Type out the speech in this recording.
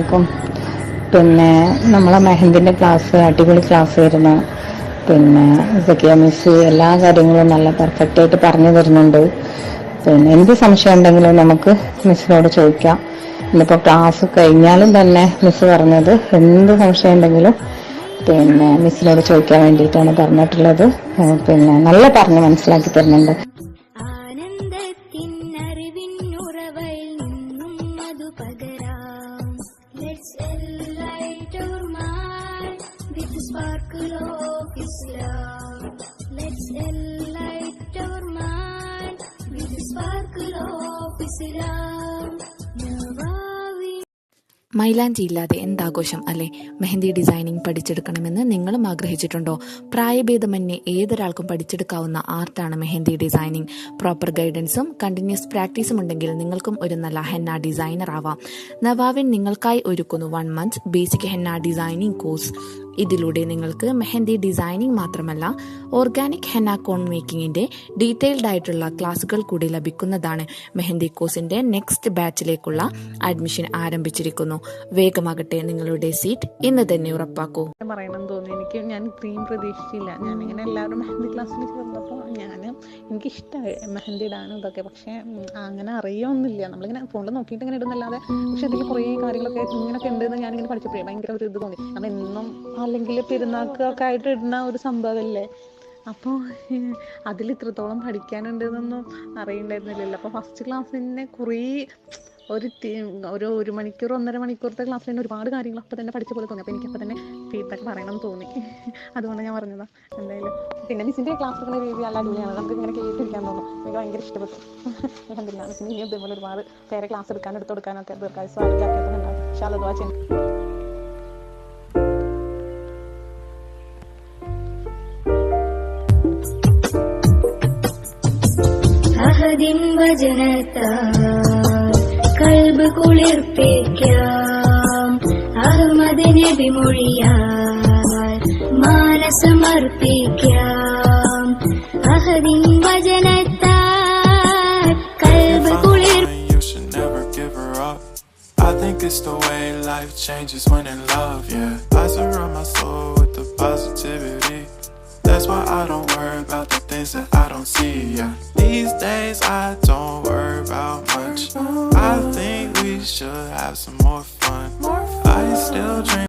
അലൈക്കും. പിന്നെ നമ്മളെ മെഹന്തിൻ്റെ ക്ലാസ് അടിപൊളി ക്ലാസ് ആയിരുന്നു. പിന്നെ സക്കിയ മിസ് എല്ലാ കാര്യങ്ങളും നല്ല പെർഫെക്റ്റായിട്ട് പറഞ്ഞു തരുന്നുണ്ട്. പിന്നെ എന്ത് സംശയം ഉണ്ടെങ്കിലും നമുക്ക് മിസ്സിനോട് ചോദിക്കാം. ഇന്നിപ്പോൾ ക്ലാസ് കഴിഞ്ഞാലും തന്നെ മിസ് പറഞ്ഞത് എന്ത് സംശയം ഉണ്ടെങ്കിലും പിന്നെ മിസ്സിനോട് ചോദിക്കാൻ വേണ്ടിയിട്ടാണ് പറഞ്ഞിട്ടുള്ളത്. പിന്നെ നല്ല പറഞ്ഞ് മനസ്സിലാക്കി തരുന്നുണ്ട്. Sparkle of Islam. Let's enlighten our mind with the sparkle of Islam. മൈലാഞ്ചി ഇല്ലാതെ എന്താഘോഷം അല്ലേ? മെഹന്തി ഡിസൈനിങ് പഠിച്ചെടുക്കണമെന്ന് നിങ്ങളും ആഗ്രഹിച്ചിട്ടുണ്ടോ? പ്രായഭേദമന്യേ ഏതൊരാൾക്കും പഠിച്ചെടുക്കാവുന്ന ആർട്ടാണ് മെഹന്തി ഡിസൈനിങ്. പ്രോപ്പർ ഗൈഡൻസും കണ്ടിന്യൂസ് പ്രാക്ടീസും ഉണ്ടെങ്കിൽ നിങ്ങൾക്കും ഒരു നല്ല ഹെന്ന ഡിസൈനർ ആവാം. നവാവിൻ നിങ്ങൾക്കായി ഒരുക്കുന്നു 1 month basic henna designing course. ഇതിലൂടെ നിങ്ങൾക്ക് മെഹന്തി ഡിസൈനിങ് മാത്രമല്ല ഓർഗാനിക് ഹെന്ന കോൺ മേക്കിങ്ങിന്റെ ഡീറ്റെയിൽഡ് ആയിട്ടുള്ള ക്ലാസുകൾ കൂടി ലഭിക്കുന്നതാണ്. മെഹന്തി കോഴ്സിന്റെ നെക്സ്റ്റ് ബാച്ചിലേക്കുള്ള അഡ്മിഷൻ ആരംഭിച്ചിരിക്കുന്നു. വേഗമാകട്ടെ, നിങ്ങളുടെ സീറ്റ് ഇന്ന് തന്നെ ഉറപ്പാക്കൂ. പറയണം തോന്നി എനിക്ക്. ഞാൻ ഇത്രയും പ്രതീക്ഷിച്ചില്ല. ഞാനിങ്ങനെ എല്ലാവരും മെഹന്തി ക്ലാസ്സിൽ ചേർന്നപ്പോൾ എനിക്കിഷ്ടമായി മെഹന്തി ഇടാനും ഇതൊക്കെ. പക്ഷേ അങ്ങനെ അറിയൊന്നുമില്ല. നമ്മളിങ്ങനെ ഫോണിൽ നോക്കിയിട്ട് ഇങ്ങനെ ഇടുന്നല്ലാതെ. പക്ഷെ അതിൽ കുറേ കാര്യങ്ങളൊക്കെ ഇങ്ങനെയൊക്കെ ഉണ്ടെന്ന് ഞാനിങ്ങനെ പഠിച്ചപ്പോഴേ ഭയങ്കര ഒരു ഇത് തോന്നി. നമ്മൾ എന്നും അല്ലെങ്കിൽ പെരുന്നാൾക്കൊക്കെ ആയിട്ട് ഇടുന്ന ഒരു സംഭവമല്ലേ. അപ്പോൾ അതിൽ ഇത്രത്തോളം പഠിക്കാനുണ്ടെന്നൊന്നും അറിയണ്ടായിരുന്നില്ലല്ലോ. അപ്പോൾ ഫസ്റ്റ് ക്ലാസ് തന്നെ കുറേ ഒരു മണിക്കൂർ 1.5 മണിക്കൂറത്തെ ക്ലാസ്സിൽ തന്നെ ഒരുപാട് കാര്യങ്ങൾ അപ്പം തന്നെ പഠിച്ച പോലെ തോന്നി. അപ്പോൾ എനിക്കപ്പോൾ തന്നെ ഫീഡ്ബാക്ക് പറയണം തോന്നി. അതുകൊണ്ട് ഞാൻ പറഞ്ഞതാണ്. എന്തായാലും പിന്നെ മിസ്സിൻ്റെ ക്ലാസ്സുകളുടെ രീതി നല്ല അടിപൊളിയാണ്. നമുക്ക് ഇങ്ങനെ കേട്ടിരിക്കാൻ തോന്നും. എനിക്ക് ഭയങ്കര ഇഷ്ടപ്പെട്ടു. കണ്ടില്ല മിസ്സിന് ഇനി ഇതേപോലെ ഒരുപാട് പേരെ ക്ലാസ് എടുത്ത് കൊടുക്കാനൊക്കെ ദീർഘായുസ്സും ആരോഗ്യമൊക്കെ ഉണ്ടാവും. പക്ഷേ അത് വാച്ച് അഹദിൻ വചനത്താൽ കൽബ് കുളിർപ്പിക്കാം. അഹമ്മദ് നബി മൊഴിയാൽ മാനസമർപ്പിക്കാം. അഹദിൻ വചനത്താൽ കൽബ് I think it's the way life changes when in love, yeah. I surround my soul with the positivity. That's why I don't worry about the things that I don't see, yeah. These days I don't worry about much. I think we should have some more fun. I still dream